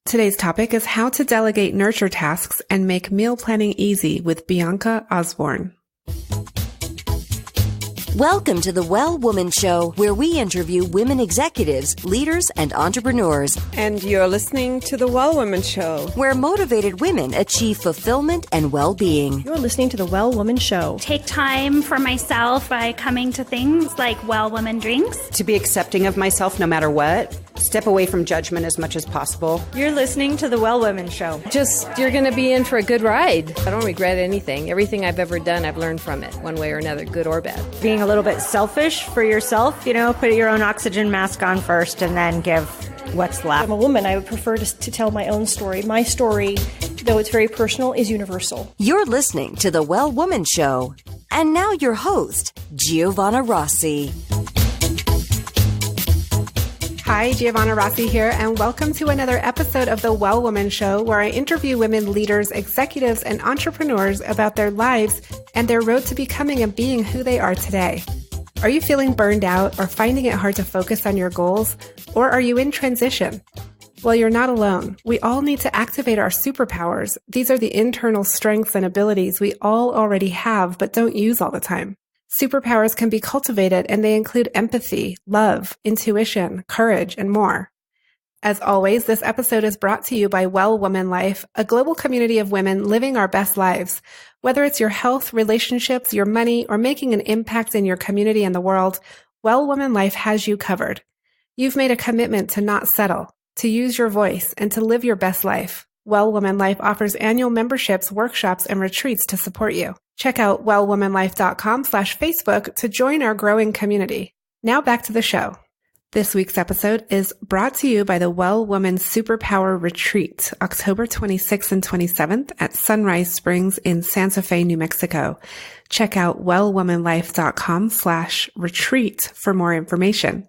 Today's topic is how to delegate nurture tasks and make meal planning easy with Bianca Osbourn. Welcome to the Well Woman Show, where we interview women executives, leaders, and entrepreneurs. And you're listening to the Well Woman Show, where motivated women achieve fulfillment and well-being. You're listening to the Well Woman Show. Take time for myself by coming to things like Well Woman Drinks. To be accepting of myself no matter what. Step away from judgment as much as possible. You're listening to the Well Woman Show. You're going to be in for a good ride. I don't regret anything. Everything I've ever done, I've learned from it, one way or another, good or bad. Being a little bit selfish for yourself, put your own oxygen mask on first and then give what's left. I'm a woman. I would prefer to tell my own story. My story, though it's very personal, is universal. You're listening to the Well Woman Show. And now your host, Giovanna Rossi. Hi, Giovanna Rossi here, and welcome to another episode of the Well Woman Show, where I interview women leaders, executives, and entrepreneurs about their lives and their road to becoming and being who they are today. Are you feeling burned out or finding it hard to focus on your goals? Or are you in transition? Well, you're not alone. We all need to activate our superpowers. These are the internal strengths and abilities we all already have, but don't use all the time. Superpowers can be cultivated, and they include empathy, love, intuition, courage, and more. As always, this episode is brought to you by Well Woman Life, a global community of women living our best lives. Whether it's your health, relationships, your money, or making an impact in your community and the world, Well Woman Life has you covered. You've made a commitment to not settle, to use your voice, and to live your best life. Well Woman Life offers annual memberships, workshops, and retreats to support you. Check out wellwomanlife.com/Facebook to join our growing community. Now back to the show. This week's episode is brought to you by the Well Woman Superpower Retreat, October 26th and 27th at Sunrise Springs in Santa Fe, New Mexico. Check out wellwomanlife.com/retreat for more information.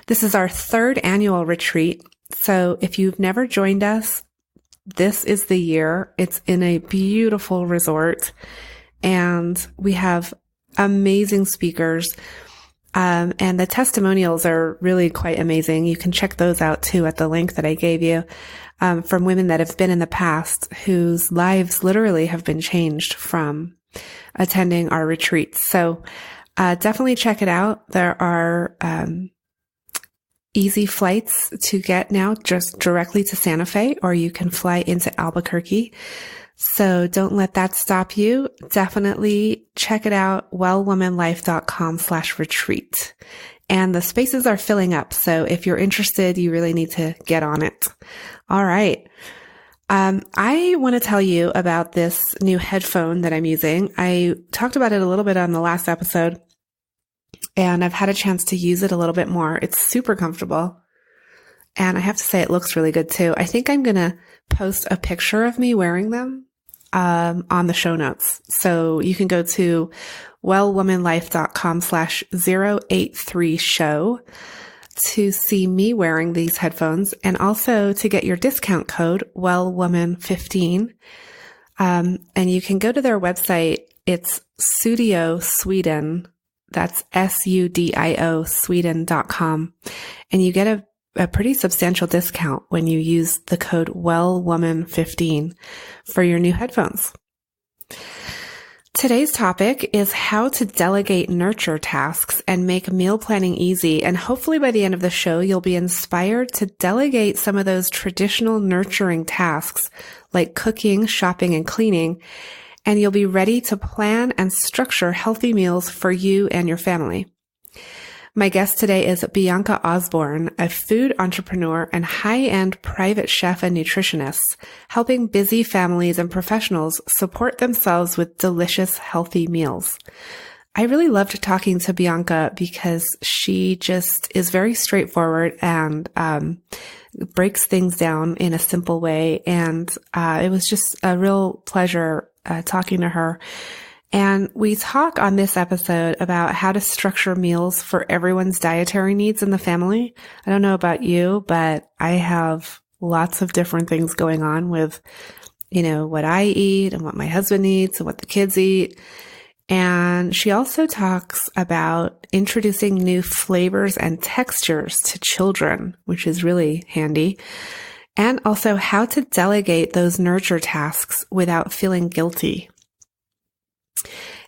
This is our third annual retreat. So if you've never joined us, this is the year. It's in a beautiful resort, and we have amazing speakers. And the testimonials are really quite amazing. You can check those out too at the link that I gave you, from women that have been in the past whose lives literally have been changed from attending our retreats. So, definitely check it out. There are, easy flights to get now just directly to Santa Fe, or you can fly into Albuquerque. So don't let that stop you. Definitely check it out, wellwomanlife.com/retreat. And the spaces are filling up. So if you're interested, you really need to get on it. All right. I want to tell you about this new headphone that I'm using. I talked about it a little bit on the last episode, and I've had a chance to use it a little bit more. It's super comfortable. And I have to say it looks really good too. I think I'm going to post a picture of me wearing them on the show notes. So you can go to wellwomanlife.com/083show to see me wearing these headphones, and also to get your discount code WellWoman15. And you can go to their website. It's Studio Sweden. That's SUDIO Sweden.com. And you get a pretty substantial discount when you use the code WellWoman15 for your new headphones. Today's topic is how to delegate nurture tasks and make meal planning easy. And hopefully by the end of the show, you'll be inspired to delegate some of those traditional nurturing tasks like cooking, shopping, and cleaning. And you'll be ready to plan and structure healthy meals for you and your family. My guest today is Bianca Osbourn, a food entrepreneur and high-end private chef and nutritionist, helping busy families and professionals support themselves with delicious, healthy meals. I really loved talking to Bianca because she just is very straightforward and breaks things down in a simple way. And it was just a real pleasure talking to her. And we talk on this episode about how to structure meals for everyone's dietary needs in the family. I don't know about you, but I have lots of different things going on with, what I eat and what my husband eats and what the kids eat. And she also talks about introducing new flavors and textures to children, which is really handy. and also how to delegate those nurture tasks without feeling guilty.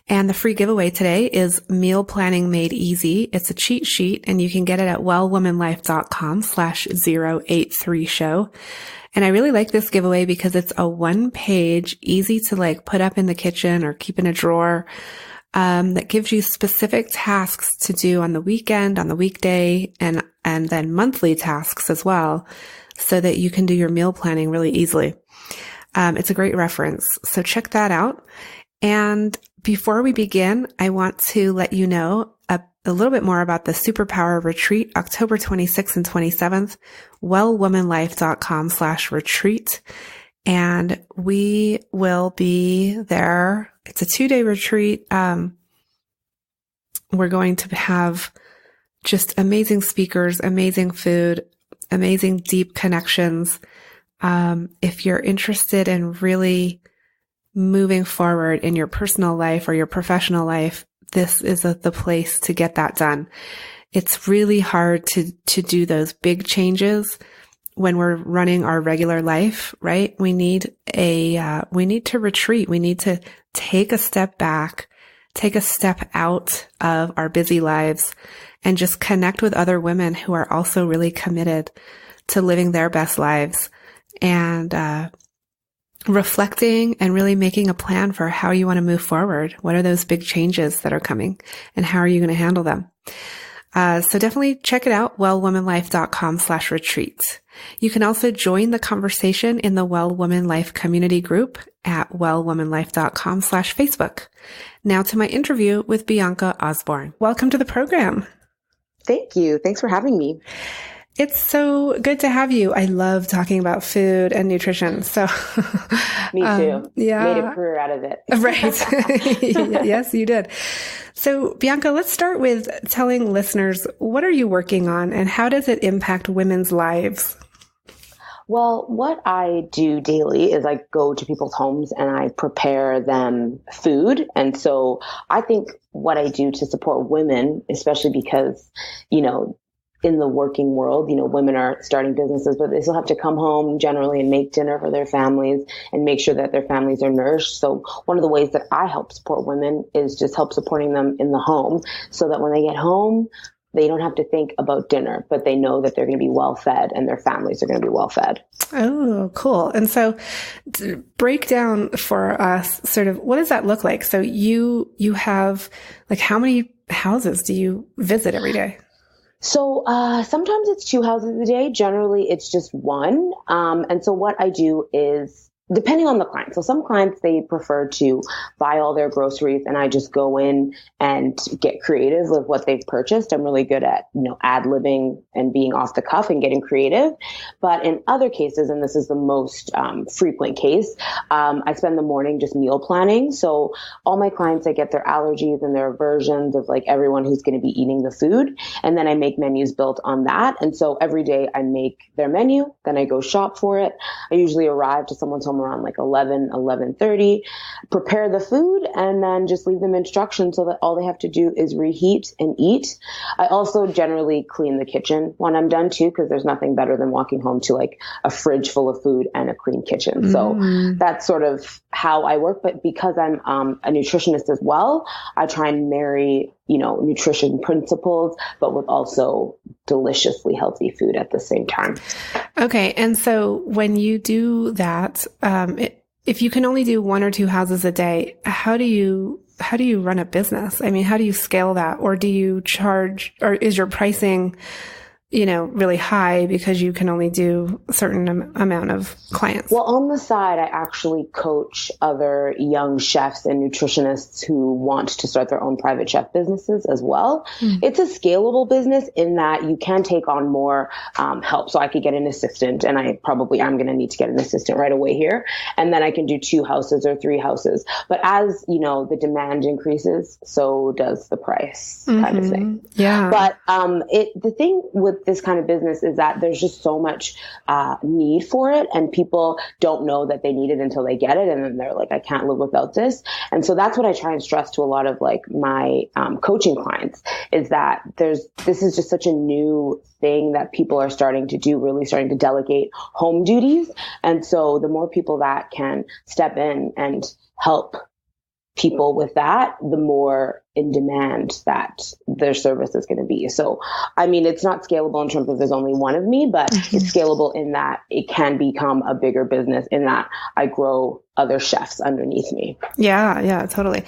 And the free giveaway today is Meal Planning Made Easy. It's a cheat sheet, and you can get it at wellwomanlife.com/083show. And I really like this giveaway because it's a 1-page, easy to like put up in the kitchen or keep in a drawer, that gives you specific tasks to do on the weekend, on the weekday, and then monthly tasks as well, so that you can do your meal planning really easily. It's a great reference. So check that out. And before we begin, I want to let you know a little bit more about the Superpower Retreat, October 26th and 27th, wellwomanlife.com/retreat. And we will be there. It's a 2-day retreat. We're going to have just amazing speakers, amazing food, amazing deep connections. If you're interested in really moving forward in your personal life or your professional life, this is the place to get that done. It's really hard to do those big changes when we're running our regular life, right? We need to retreat. We need to take a step back, take a step out of our busy lives, and just connect with other women who are also really committed to living their best lives and, reflecting and really making a plan for how you want to move forward. What are those big changes that are coming, and how are you going to handle them? So definitely check it out, wellwomanlife.com/retreat. You can also join the conversation in the Well Woman Life community group at wellwomanlife.com/Facebook. Now to my interview with Bianca Osbourn. Welcome to the program. Thank you. Thanks for having me. It's so good to have you. I love talking about food and nutrition. So, me too. Yeah. Made a career out of it. Right. Yes, you did. So, Bianca, let's start with telling listeners, what are you working on and how does it impact women's lives? Well, what I do daily is I go to people's homes and I prepare them food. And so I think what I do to support women, especially because, in the working world, women are starting businesses, but they still have to come home generally and make dinner for their families and make sure that their families are nourished. So one of the ways that I help support women is just help supporting them in the home so that when they get home, they don't have to think about dinner, but they know that they're going to be well fed and their families are going to be well fed. Oh, cool. And so to break down for us sort of what does that look like? So you have like how many houses do you visit every day? So sometimes it's 2 houses a day. Generally, it's just one. And so what I do is, depending on the client. So some clients, they prefer to buy all their groceries and I just go in and get creative with what they've purchased. I'm really good at, ad-libbing and being off the cuff and getting creative. But in other cases, and this is the most frequent case, I spend the morning just meal planning. So all my clients, I get their allergies and their aversions of like everyone who's going to be eating the food. And then I make menus built on that. And so every day I make their menu, then I go shop for it. I usually arrive to someone's home around like 11:30, prepare the food, and then just leave them instructions so that all they have to do is reheat and eat. I also generally clean the kitchen when I'm done too, because there's nothing better than walking home to like a fridge full of food and a clean kitchen. So that's sort of how I work. But because I'm a nutritionist as well, I try and marry, nutrition principles, but with also deliciously healthy food at the same time. Okay. And so when you do that, if you can only do 1 or 2 houses a day, how do you run a business? I mean, how do you scale that? Or do you charge, or is your pricing, really high because you can only do a certain amount of clients? Well, on the side, I actually coach other young chefs and nutritionists who want to start their own private chef businesses as well. It's a scalable business in that you can take on more help. So I could get an assistant, and I'm going to need to get an assistant right away here. And then I can do 2 houses or 3 houses. But as, the demand increases, so does the price kind of thing. Yeah. But the thing with with this kind of business is that there's just so much need for it, and people don't know that they need it until they get it, and then they're like, I can't live without this. And so that's what I try and stress to a lot of like my coaching clients, is that this is just such a new thing that people are starting to do, really starting to delegate home duties. And so the more people that can step in and help people with that, the more in demand that their service is going to be. So, I mean, it's not scalable in terms of there's only one of me, but it's scalable in that it can become a bigger business, in that I grow other chefs underneath me. Yeah, totally.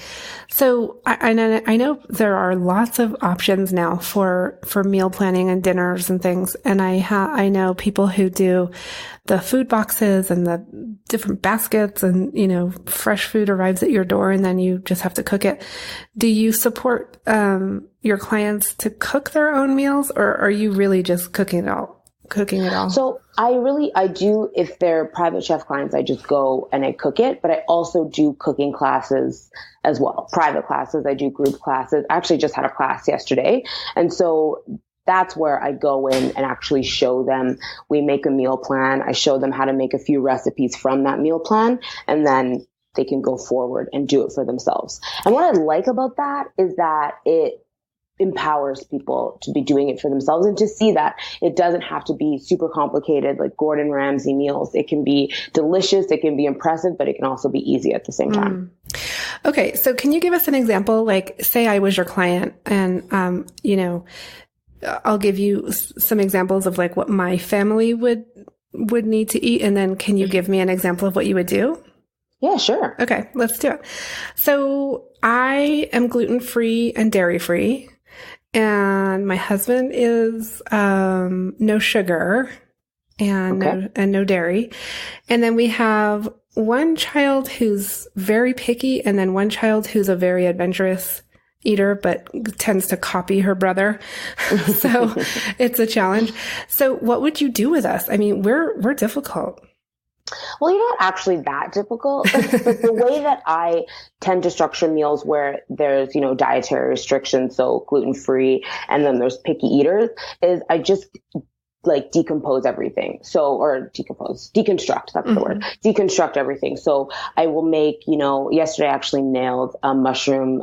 So I know there are lots of options now for meal planning and dinners and things. And I know people who do the food boxes and the different baskets, and, you know, fresh food arrives at your door and then you just have to cook it. Do you support your clients to cook their own meals, or are you really just cooking it all? So I do, if they're private chef clients, I just go and I cook it, but I also do cooking classes as well. Private classes, I do group classes. I actually just had a class yesterday. And so that's where I go in and actually show them. We make a meal plan. I show them how to make a few recipes from that meal plan, and then they can go forward and do it for themselves. And what I like about that is that it empowers people to be doing it for themselves, and to see that it doesn't have to be super complicated like Gordon Ramsay meals. It can be delicious, it can be impressive, but it can also be easy at the same time. Okay. So can you give us an example? Like, say I was your client, and, you know, I'll give you some examples of like what my family would need to eat. And then can you give me an example of what you would do? Yeah, sure. Okay, let's do it. So I am gluten-free and dairy-free, and my husband is no sugar and no dairy. And then we have one child who's very picky, and then one child who's a very adventurous eater, but tends to copy her brother. So it's a challenge. So what would you do with us? I mean, we're difficult. Well, you're not actually that difficult, but the way that I tend to structure meals where there's, you know, dietary restrictions, so gluten-free, and then there's picky eaters, is I just like decompose everything. Deconstruct, that's the word. Deconstruct everything. So I will make, you know, yesterday I actually nailed a mushroom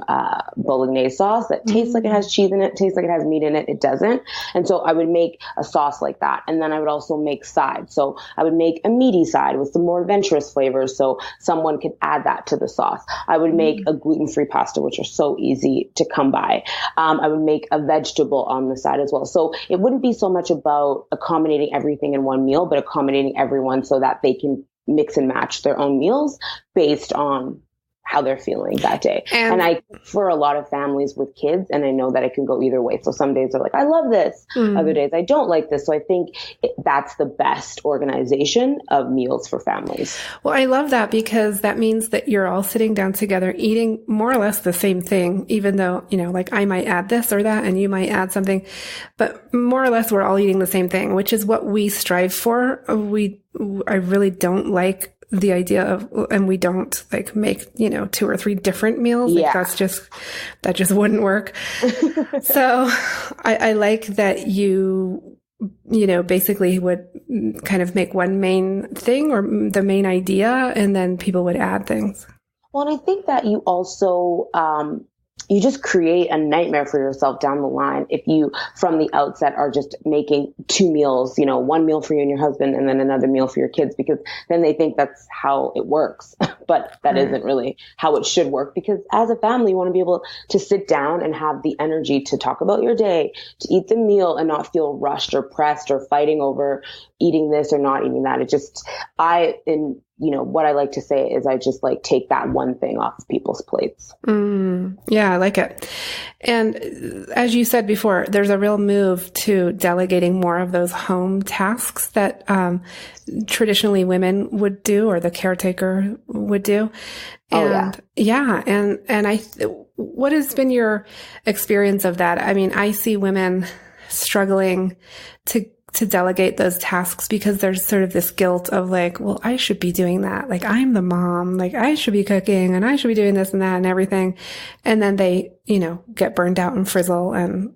bolognese sauce that tastes like it has cheese in it, tastes like it has meat in it. It doesn't. And so I would make a sauce like that. And then I would also make sides. So I would make a meaty side with some more adventurous flavors, so someone could add that to the sauce. I would make a gluten-free pasta, which are so easy to come by. I would make a vegetable on the side as well. So it wouldn't be so much about accommodating everything in one meal, but accommodating everyone so that they can mix and match their own meals based on how they're feeling that day. And I, for a lot of families with kids, and I know that it can go either way. So some days they're like, I love this. Other days I don't like this. So I think that's the best organization of meals for families. Well, I love that, because that means that you're all sitting down together eating more or less the same thing, even though, you know, like I might add this or that and you might add something, but more or less we're all eating the same thing, which is what we strive for. I really don't like the idea of, and we don't like make, you know, 2 or 3 different meals. Like that just wouldn't work. So I like that you know, basically would kind of make one main thing or the main idea, and then people would add things. Well, and I think that you also, you just create a nightmare for yourself down the line if you, from the outset, are just making 2 meals, you know, 1 meal for you and your husband and then another meal for your kids, because then they think that's how it works. But that isn't really how it should work, because as a family, you want to be able to sit down and have the energy to talk about your day, to eat the meal and not feel rushed or pressed or fighting over eating this or not eating that. It just, you know, what I like to say is I just like take that one thing off of people's plates. Yeah, I like it. And as you said before, there's a real move to delegating more of those home tasks that traditionally women would do, or the caretaker would do. And what has been your experience of that? I mean, I see women struggling to delegate those tasks because there's sort of this guilt of like, well, I should be doing that. Like, I'm the mom, like I should be cooking and I should be doing this and that and everything. And then they get burned out and frizzle and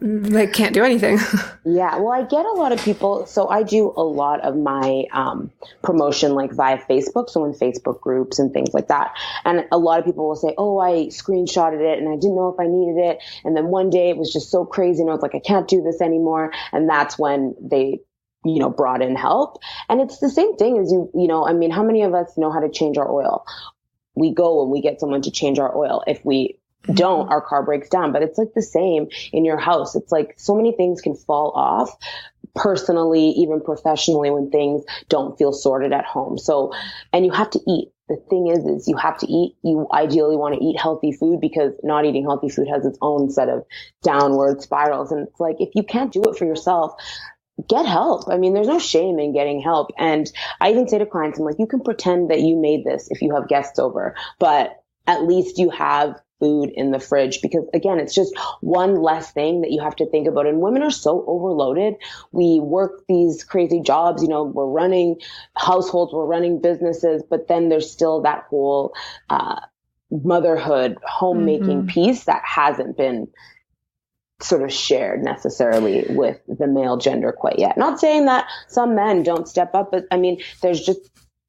they can't do anything. Yeah. Well, I get a lot of people. So I do a lot of my promotion like via Facebook. So in Facebook groups and things like that. And a lot of people will say, oh, I screenshotted it and I didn't know if I needed it. And then one day it was just so crazy. And I was like, I can't do this anymore. And that's when they brought in help. And it's the same thing as how many of us know how to change our oil? We go and we get someone to change our oil. If we don't, our car breaks down. But it's like the same in your house. It's like so many things can fall off personally, even professionally, when things don't feel sorted at home. So, and you have to eat. The thing is you have to eat. You ideally want to eat healthy food because not eating healthy food has its own set of downward spirals. And it's like, if you can't do it for yourself, get help. I mean, there's no shame in getting help. And I even say to clients, I'm like, you can pretend that you made this if you have guests over, but at least you have food in the fridge, because again, it's just one less thing that you have to think about. And women are so overloaded. We work these crazy jobs, we're running households, we're running businesses, but then there's still that whole motherhood, homemaking piece that hasn't been sort of shared necessarily with the male gender quite yet. Not saying that some men don't step up, but I mean, there's just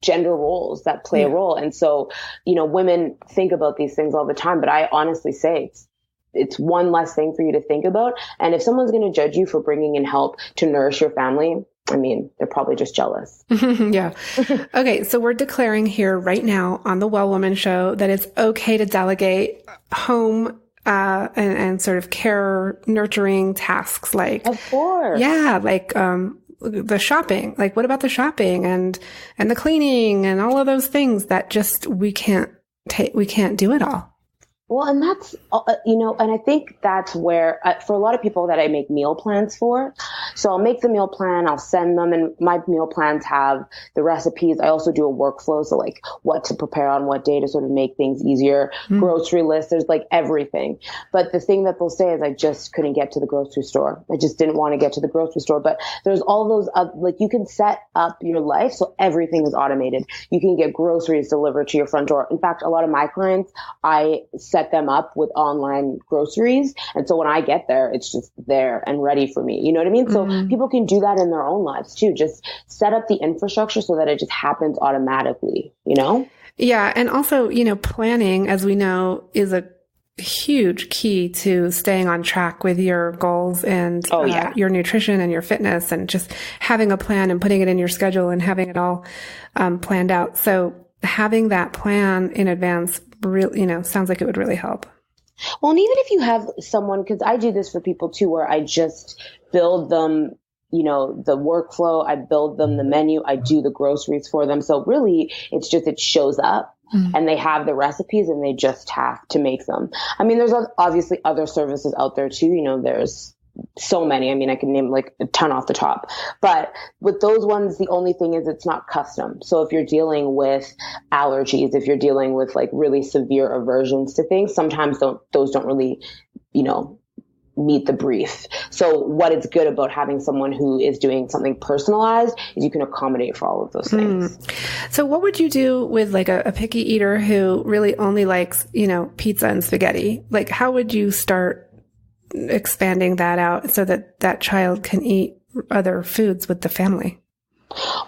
gender roles that play a role. And so, women think about these things all the time, but I honestly say it's one less thing for you to think about. And if someone's going to judge you for bringing in help to nourish your family, I mean, they're probably just jealous. Yeah. Okay. So we're declaring here right now on the Well Woman Show that it's okay to delegate home and sort of care nurturing tasks like, of course. Yeah. Like, the shopping, like what about the shopping and the cleaning and all of those things that just, we can't do it all. Well, and that's, and I think that's where, for a lot of people that I make meal plans for, so I'll make the meal plan, I'll send them, and my meal plans have the recipes. I also do a workflow, so like what to prepare on what day to sort of make things easier, grocery list, there's like everything. But the thing that they'll say is I just couldn't get to the grocery store. I just didn't want to get to the grocery store. But there's all those, like you can set up your life so everything is automated. You can get groceries delivered to your front door. In fact, a lot of my clients, I set them up with online groceries. And so when I get there, it's just there and ready for me. You know what I mean? So people can do that in their own lives too. Just set up the infrastructure so that it just happens automatically, Yeah. And also, planning, as we know, is a huge key to staying on track with your goals and your nutrition and your fitness, and just having a plan and putting it in your schedule and having it all planned out. So having that plan in advance really, sounds like it would really help. Well, and even if you have someone, because I do this for people too, where I just build them, the workflow, I build them the menu, I do the groceries for them. So really it's just, it shows up and they have the recipes and they just have to make them. I mean, there's obviously other services out there too. There's so many. I mean, I can name like a ton off the top, but with those ones, the only thing is it's not custom. So if you're dealing with allergies, if you're dealing with like really severe aversions to things, sometimes those don't really, meet the brief. So what is good about having someone who is doing something personalized is you can accommodate for all of those things. So what would you do with like a picky eater who really only likes, pizza and spaghetti? Like how would you start expanding that out so that that child can eat other foods with the family?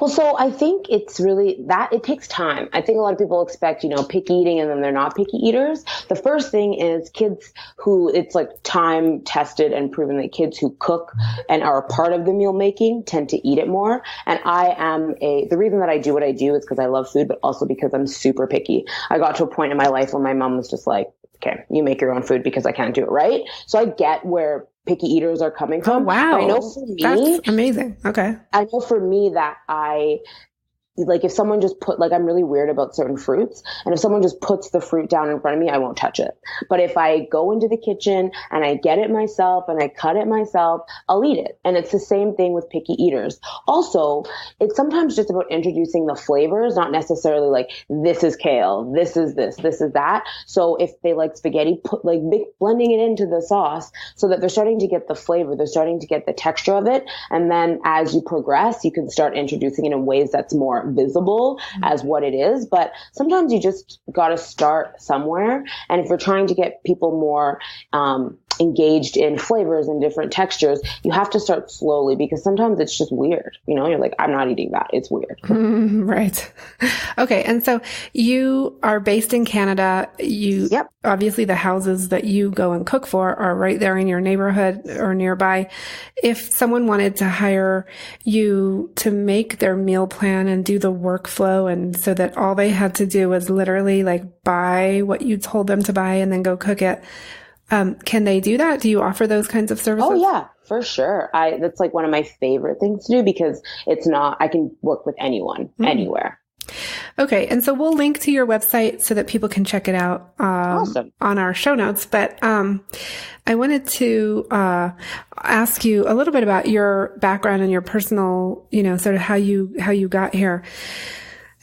Well, so I think it's really that it takes time. I think a lot of people expect, picky eating and then they're not picky eaters. The first thing is kids who it's like time tested and proven that kids who cook and are a part of the meal making tend to eat it more. And the reason that I do what I do is because I love food, but also because I'm super picky. I got to a point in my life where my mom was just like, okay, you make your own food because I can't do it right. So I get where picky eaters are coming from. Oh, wow. I know for me, that's amazing. Okay. I know for me that like if someone just I'm really weird about certain fruits, and if someone just puts the fruit down in front of me, I won't touch it. But if I go into the kitchen and I get it myself and I cut it myself, I'll eat it. And it's the same thing with picky eaters. Also, it's sometimes just about introducing the flavors, not necessarily like this is kale, this is that. So if they like spaghetti, blending it into the sauce so that they're starting to get the flavor, they're starting to get the texture of it. And then as you progress, you can start introducing it in ways that's more more visible as what it is. But sometimes you just got to start somewhere. And if you're trying to get people more engaged in flavors and different textures, you have to start slowly, because sometimes it's just weird. You're like, I'm not eating that. It's weird. Right. Okay. And so you are based in Canada. Yep. Obviously the houses that you go and cook for are right there in your neighborhood or nearby. If someone wanted to hire you to make their meal plan and do the workflow, and so that all they had to do was literally like buy what you told them to buy and then go cook it, can they do that? Do you offer those kinds of services? Oh yeah, for sure. That's like one of my favorite things to do, because I can work with anyone, anywhere. Okay. And so we'll link to your website so that people can check it out Awesome. on our show notes. But I wanted to ask you a little bit about your background and your personal, sort of how you got here.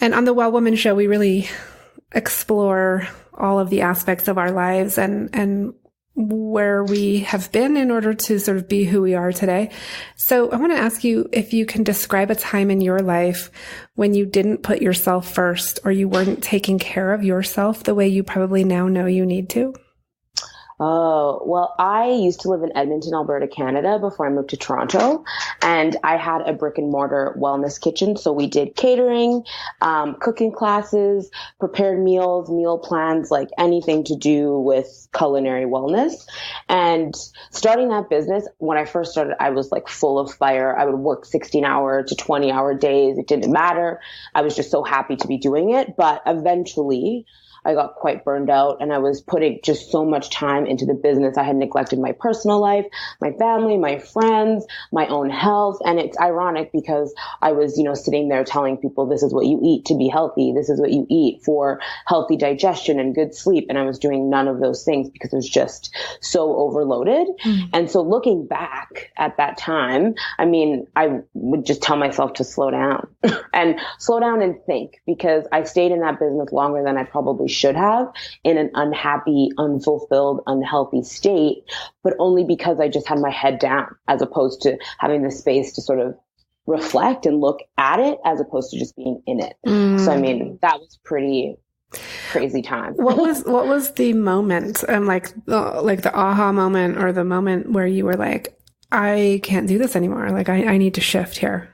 And on the Well Woman Show, we really explore all of the aspects of our lives and where we have been in order to sort of be who we are today. So I want to ask you if you can describe a time in your life when you didn't put yourself first, or you weren't taking care of yourself the way you probably now know you need to. Oh, well, I used to live in Edmonton, Alberta, Canada before I moved to Toronto, and I had a brick and mortar wellness kitchen. So we did catering, cooking classes, prepared meals, meal plans, like anything to do with culinary wellness. And starting that business, when I first started, I was like full of fire. I would work 16-hour to 20-hour days. It didn't matter. I was just so happy to be doing it. But eventually I got quite burned out, and I was putting just so much time into the business. I had neglected my personal life, my family, my friends, my own health. And it's ironic because I was, sitting there telling people, this is what you eat to be healthy. This is what you eat for healthy digestion and good sleep. And I was doing none of those things because it was just so overloaded. And so looking back at that time, I would just tell myself to slow down and think, because I stayed in that business longer than I probably should have, in an unhappy, unfulfilled, unhealthy state, but only because I just had my head down, as opposed to having the space to sort of reflect and look at it, as opposed to just being in it. So, that was pretty crazy time. What was the moment, like the aha moment, or the moment where you were like, I can't do this anymore. Like I need to shift here.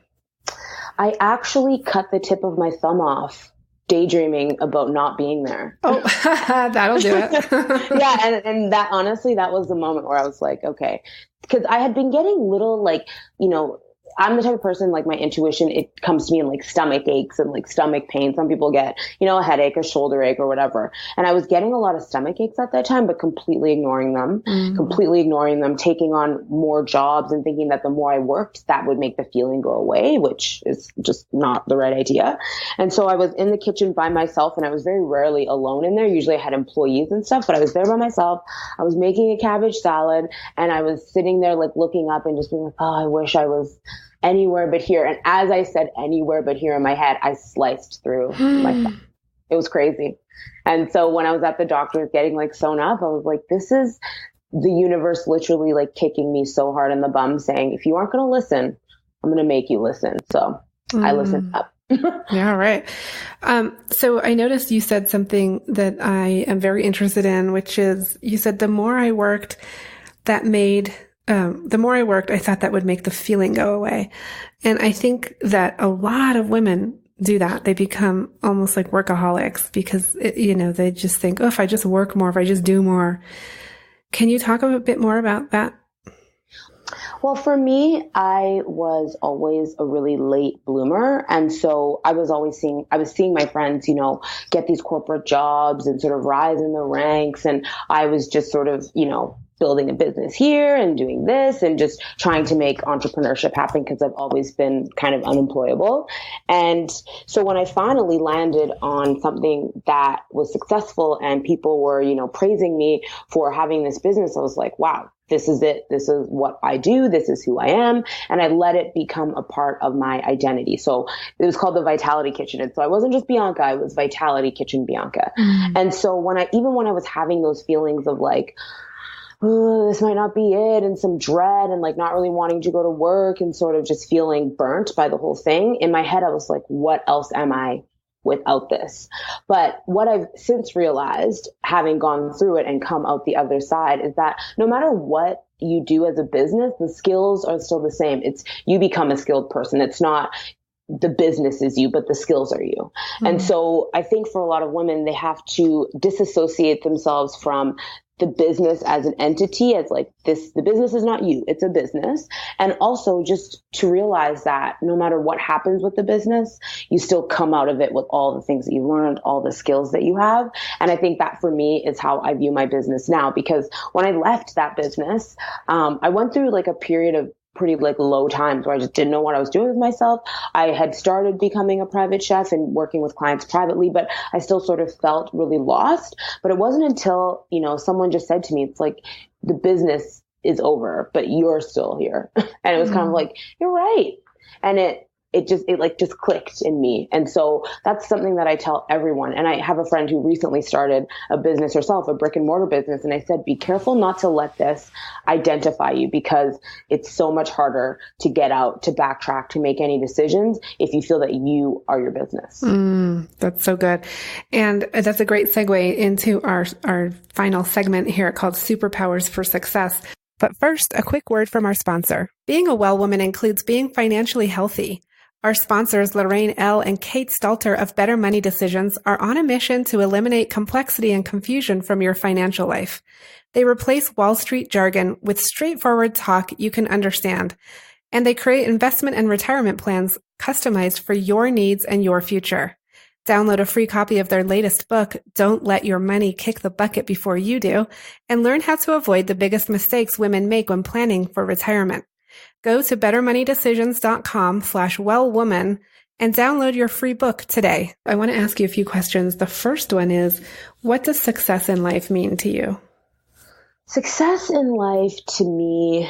I actually cut the tip of my thumb off daydreaming about not being there. Oh, that'll do it. Yeah. And that, honestly, that was the moment where I was like, okay, because I had been getting little, like, I'm the type of person, like, my intuition, it comes to me in like stomach aches and like stomach pain. Some people get, a headache, a shoulder ache or whatever. And I was getting a lot of stomach aches at that time, but completely ignoring them, taking on more jobs and thinking that the more I worked, that would make the feeling go away, which is just not the right idea. And so I was in the kitchen by myself, and I was very rarely alone in there. Usually I had employees and stuff, but I was there by myself. I was making a cabbage salad, and I was sitting there like looking up and just being like, oh, I wish I was anywhere but here. And as I said anywhere but here in my head, I sliced through my thumb. It was crazy. And so when I was at the doctor getting like sewn up, I was like, this is the universe literally like kicking me so hard in the bum, saying, if you aren't going to listen, I'm going to make you listen. So I listened up. Yeah, right. So I noticed you said something that I am very interested in, which is, you said the more I worked, I thought that would make the feeling go away. And I think that a lot of women do that. They become almost like workaholics because, they just think, oh, if I just work more, if I just do more. Can you talk a bit more about that? Well, for me, I was always a really late bloomer. And so I was seeing my friends, get these corporate jobs and sort of rise in the ranks. And I was just sort of, building a business here and doing this and just trying to make entrepreneurship happen, because I've always been kind of unemployable. And so when I finally landed on something that was successful and people were, praising me for having this business, I was like, wow, this is it. This is what I do. This is who I am. And I let it become a part of my identity. So it was called the Vitality Kitchen. And so I wasn't just Bianca, I was Vitality Kitchen Bianca. And so when I was having those feelings of like, oh, this might not be it, and some dread and like not really wanting to go to work and sort of just feeling burnt by the whole thing. In my head, I was like, what else am I without this? But what I've since realized, having gone through it and come out the other side, is that no matter what you do as a business, the skills are still the same. It's you become a skilled person. It's not the business is you, but the skills are you. Mm-hmm. And so I think for a lot of women, they have to disassociate themselves from the business as an entity, as like this, the business is not you, it's a business. And also just to realize that no matter what happens with the business, you still come out of it with all the things that you learned, all the skills that you have. And I think that for me is how I view my business now, because when I left that business, I went through like a period of pretty like low times where I just didn't know what I was doing with myself. I had started becoming a private chef and working with clients privately, but I still sort of felt really lost. But it wasn't until, someone just said to me, it's like the business is over, but you're still here. And it was kind of like, you're right. And it just clicked in me. And so that's something that I tell everyone. And I have a friend who recently started a business herself, a brick and mortar business. And I said, be careful not to let this identify you, because it's so much harder to get out, to backtrack, to make any decisions if you feel that you are your business. That's so good. And that's a great segue into our final segment here called Superpowers for Success. But first, a quick word from our sponsor. Being a well woman includes being financially healthy. Our sponsors, Lorraine L. and Kate Stalter of Better Money Decisions, are on a mission to eliminate complexity and confusion from your financial life. They replace Wall Street jargon with straightforward talk you can understand, and they create investment and retirement plans customized for your needs and your future. Download a free copy of their latest book, Don't Let Your Money Kick the Bucket Before You Do, and learn how to avoid the biggest mistakes women make when planning for retirement. Go to bettermoneydecisions.com/wellwoman and download your free book today. I want to ask you a few questions. The first one is, what does success in life mean to you? Success in life to me,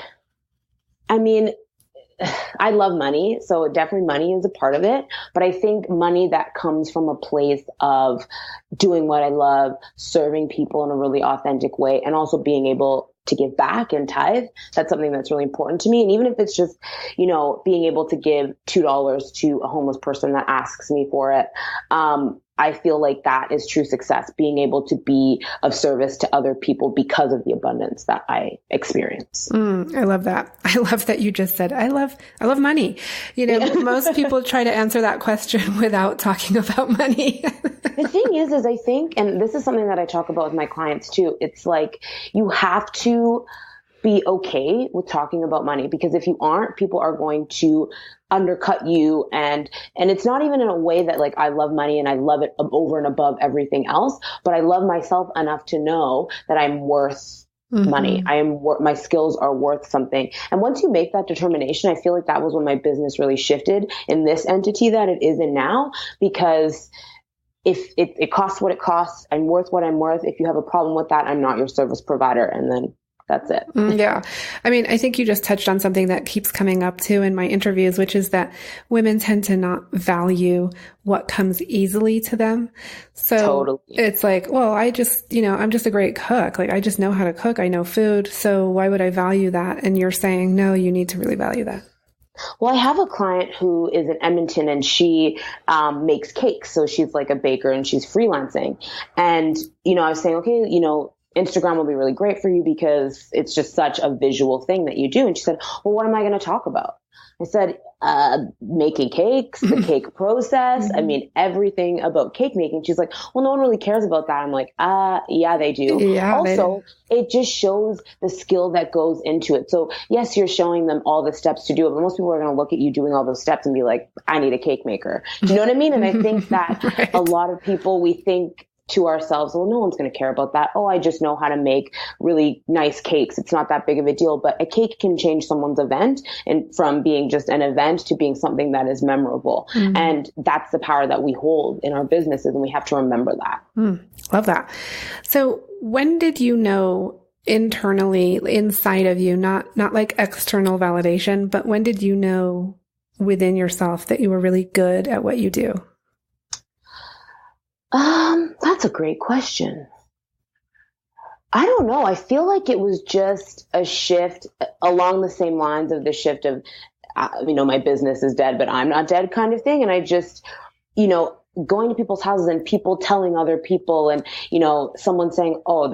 I love money, so definitely money is a part of it. But I think money that comes from a place of doing what I love, serving people in a really authentic way, and also being able to give back and tithe, that's something that's really important to me. And even if it's just, being able to give $2 to a homeless person that asks me for it, I feel like that is true success, being able to be of service to other people because of the abundance that I experience. I love that. I love that you just said, I love money. Most people try to answer that question without talking about money. The thing is I think, and this is something that I talk about with my clients too, it's like you have to be okay with talking about money, because if you aren't, people are going to undercut you. And it's not even in a way that like I love money and I love it over and above everything else, but I love myself enough to know that I'm worth money. My skills are worth something. And once you make that determination, I feel like that was when my business really shifted in this entity that it is in now, because if it costs what it costs, I'm worth what I'm worth. If you have a problem with that, I'm not your service provider. And then that's it. Yeah. I think you just touched on something that keeps coming up too in my interviews, which is that women tend to not value what comes easily to them. So totally. It's like, well, I'm just a great cook. Like I just know how to cook. I know food. So why would I value that? And you're saying, no, you need to really value that. Well, I have a client who is in Edmonton and she makes cakes. So she's like a baker and she's freelancing. And, I was saying, okay, Instagram will be really great for you because it's just such a visual thing that you do. And she said, well, what am I going to talk about? I said, making cakes, the cake process. Everything about cake making. She's like, well, no one really cares about that. I'm like, yeah, they do. Yeah, also, it just shows the skill that goes into it. So yes, you're showing them all the steps to do it, but most people are going to look at you doing all those steps and be like, I need a cake maker. Do you know what I mean? And I think that right. A lot of people, we think to ourselves, well, no one's going to care about that. Oh, I just know how to make really nice cakes. It's not that big of a deal, but a cake can change someone's event, and from being just an event to being something that is memorable. And that's the power that we hold in our businesses. And we have to remember that. Love that. So when did you know internally inside of you, not like external validation, but when did you know within yourself that you were really good at what you do? That's a great question. I don't know. I feel like it was just a shift along the same lines of the shift of, my business is dead, but I'm not dead kind of thing. And I just, going to people's houses and people telling other people and, someone saying, oh,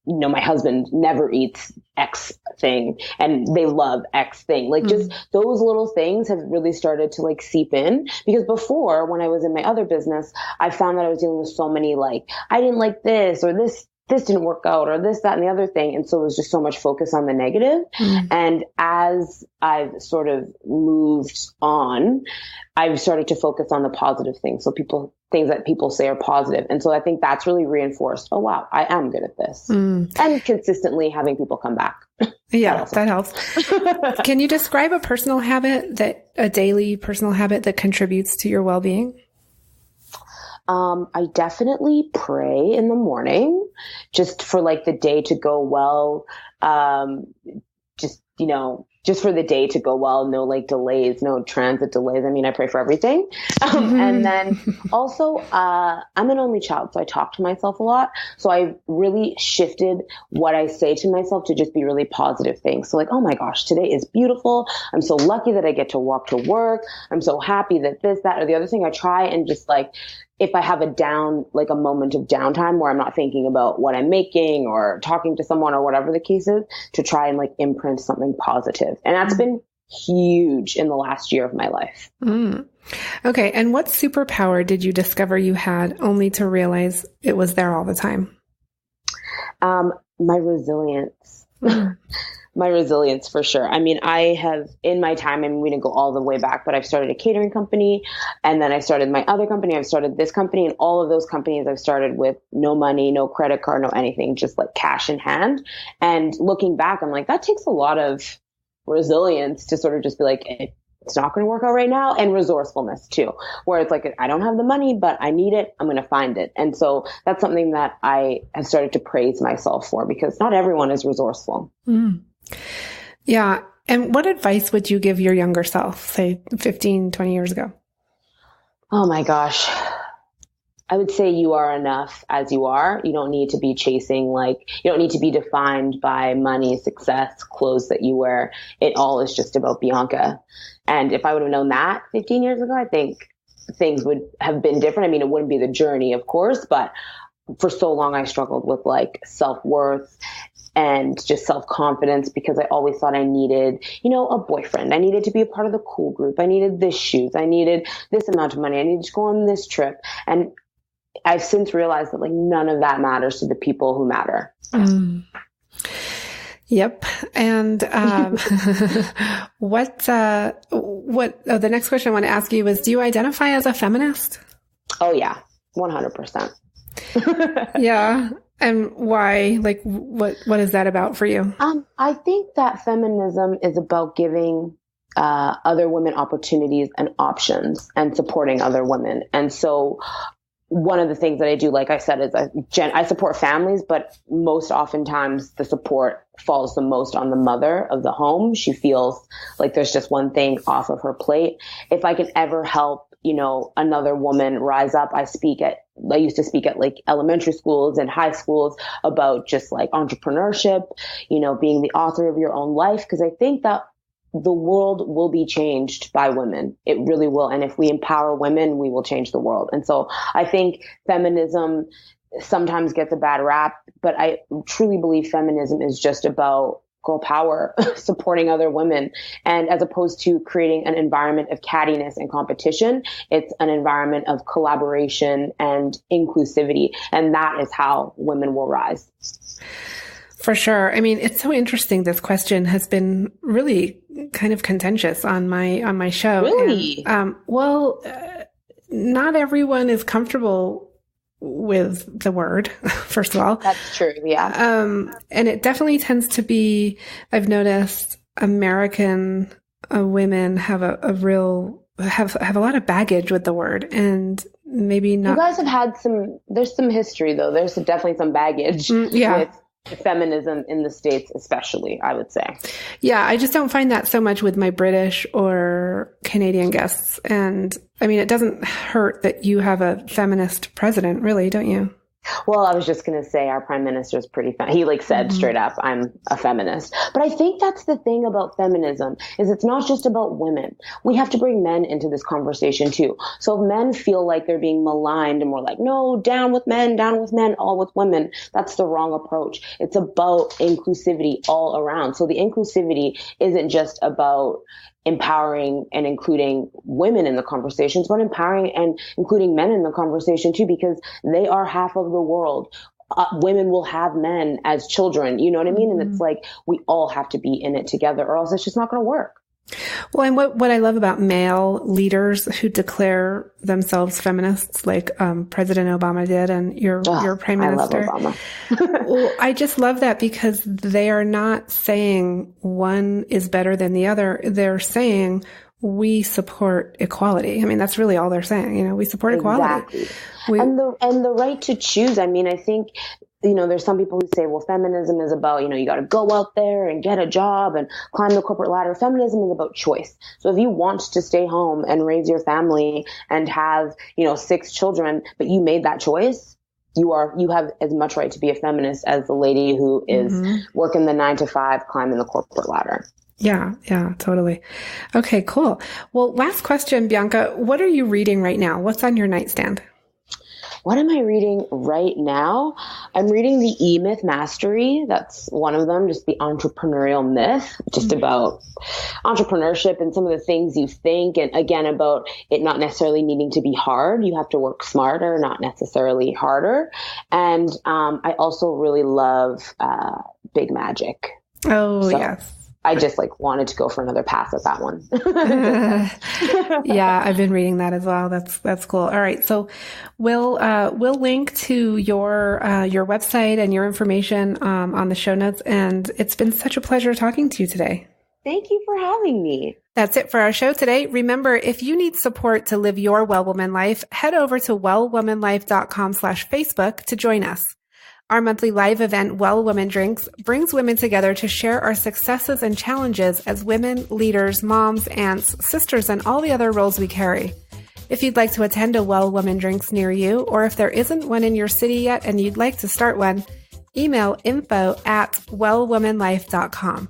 my husband never eats X thing and they love X thing. Like just those little things have really started to like seep in, because before, when I was in my other business, I found that I was dealing with so many, like, I didn't like this or this didn't work out or this, that, and the other thing. And so it was just so much focus on the negative. And as I've sort of moved on, I've started to focus on the positive things. So things that people say are positive. And so I think that's really reinforced. Oh, wow, I am good at this. And consistently having people come back. Yeah, that helps. Can you describe a daily personal habit that contributes to your well-being? I definitely pray in the morning just for like the day to go well. Just for the day to go well, no like delays, no transit delays. I mean, I pray for everything. And then also, I'm an only child, so I talk to myself a lot. So I really shifted what I say to myself to just be really positive things. So like, oh my gosh, today is beautiful. I'm so lucky that I get to walk to work. I'm so happy that this, that, or the other thing. I try and just like, if I have a moment of downtime where I'm not thinking about what I'm making or talking to someone or whatever the case is, to try and like imprint something positive. And that's been huge in the last year of my life. Okay. And what superpower did you discover you had only to realize it was there all the time? My resilience. My resilience for sure. I mean, I have in my time, we didn't go all the way back, but I've started a catering company and then I started my other company. I've started this company, and all of those companies I've started with no money, no credit card, no anything, just like cash in hand. And looking back, I'm like, that takes a lot of resilience to sort of just be like, it's not going to work out right now. And resourcefulness too, where it's like, I don't have the money, but I need it. I'm going to find it. And so that's something that I have started to praise myself for, because not everyone is resourceful. Yeah. And what advice would you give your younger self, say 15, 20 years ago? Oh my gosh. I would say you are enough as you are. You don't need to be chasing, you don't need to be defined by money, success, clothes that you wear. It all is just about Bianca. And if I would have known that 15 years ago, I think things would have been different. I mean, it wouldn't be the journey, of course, but for so long I struggled with self-worth and just self-confidence, because I always thought I needed, a boyfriend. I needed to be a part of the cool group. I needed this shoes. I needed this amount of money. I needed to go on this trip. And I've since realized that none of that matters to the people who matter. Yep. And the next question I want to ask you is, do you identify as a feminist? Oh yeah, 100%. Yeah. And why? What is that about for you? I think that feminism is about giving other women opportunities and options and supporting other women. And so one of the things that I do, like I said, is I support families, but most oftentimes the support falls the most on the mother of the home. She feels like there's just one thing off of her plate. If I can ever help, another woman rise up, I used to speak at elementary schools and high schools about just entrepreneurship, being the author of your own life. Because I think that the world will be changed by women. It really will. And if we empower women, we will change the world. And so I think feminism sometimes gets a bad rap, but I truly believe feminism is just about girl power, supporting other women. And as opposed to creating an environment of cattiness and competition, it's an environment of collaboration and inclusivity. And that is how women will rise. For sure. I mean, it's so interesting. This question has been really kind of contentious on my show. Really? And, not everyone is comfortable with the word, first of all. That's true. Yeah. And it definitely tends to be, I've noticed American women have a lot of baggage with the word, and maybe not. You guys have had there's some history though. There's definitely some baggage with feminism in the States, especially, I would say. Yeah, I just don't find that so much with my British or Canadian guests. And I mean, it doesn't hurt that you have a feminist president, really, don't you? Well, I was just going to say our prime minister is pretty, he like said straight up, I'm a feminist. But I think that's the thing about feminism is it's not just about women. We have to bring men into this conversation too. So if men feel like they're being maligned and we're like, no, down with men, all with women, that's the wrong approach. It's about inclusivity all around. So the inclusivity isn't just about empowering and including women in the conversations, but empowering and including men in the conversation too, because they are half of the world. Women will have men as children, you know what I mean? And it's like, we all have to be in it together or else it's just not going to work. Well, and what I love about male leaders who declare themselves feminists, like President Obama did, and your prime minister. I love Obama. Well, I just love that because they are not saying one is better than the other. They're saying we support equality. I mean, that's really all they're saying. You know, we support equality. Exactly. And the right to choose. I mean, I think, you know, there's some people who say, well, feminism is about, you know, you got to go out there and get a job and climb the corporate ladder. Feminism is about choice. So if you want to stay home and raise your family and have, you know, 6 children, but you made that choice, you have as much right to be a feminist as the lady who is working the 9 to 5, climbing the corporate ladder. Yeah, totally. Okay, cool. Well, last question, Bianca, what are you reading right now? What's on your nightstand? What am I reading right now? I'm reading the E-Myth Mastery. That's one of them, just the entrepreneurial myth, just about entrepreneurship and some of the things you think. And again, about it not necessarily needing to be hard. You have to work smarter, not necessarily harder. And I also really love Big Magic. Oh, so, yes. I just wanted to go for another pass at that one. Yeah, I've been reading that as well. That's cool. All right. So we'll link to your website and your information on the show notes. And it's been such a pleasure talking to you today. Thank you for having me. That's it for our show today. Remember, if you need support to live your Well Woman life, head over to wellwomanlife.com/Facebook to join us. Our monthly live event, Well Woman Drinks, brings women together to share our successes and challenges as women, leaders, moms, aunts, sisters, and all the other roles we carry. If you'd like to attend a Well Woman Drinks near you, or if there isn't one in your city yet and you'd like to start one, email info@wellwomanlife.com.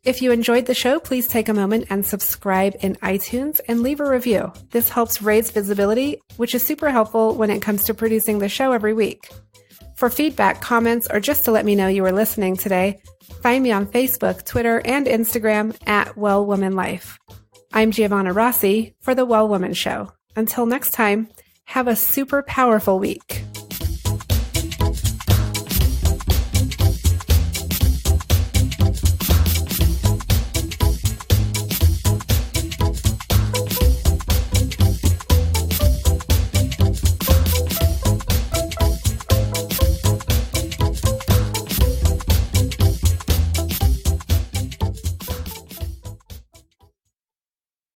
If you enjoyed the show, please take a moment and subscribe in iTunes and leave a review. This helps raise visibility, which is super helpful when it comes to producing the show every week. For feedback, comments, or just to let me know you were listening today, find me on Facebook, Twitter, and Instagram @WellWomanLife. I'm Giovanna Rossi for The Well Woman Show. Until next time, have a super powerful week.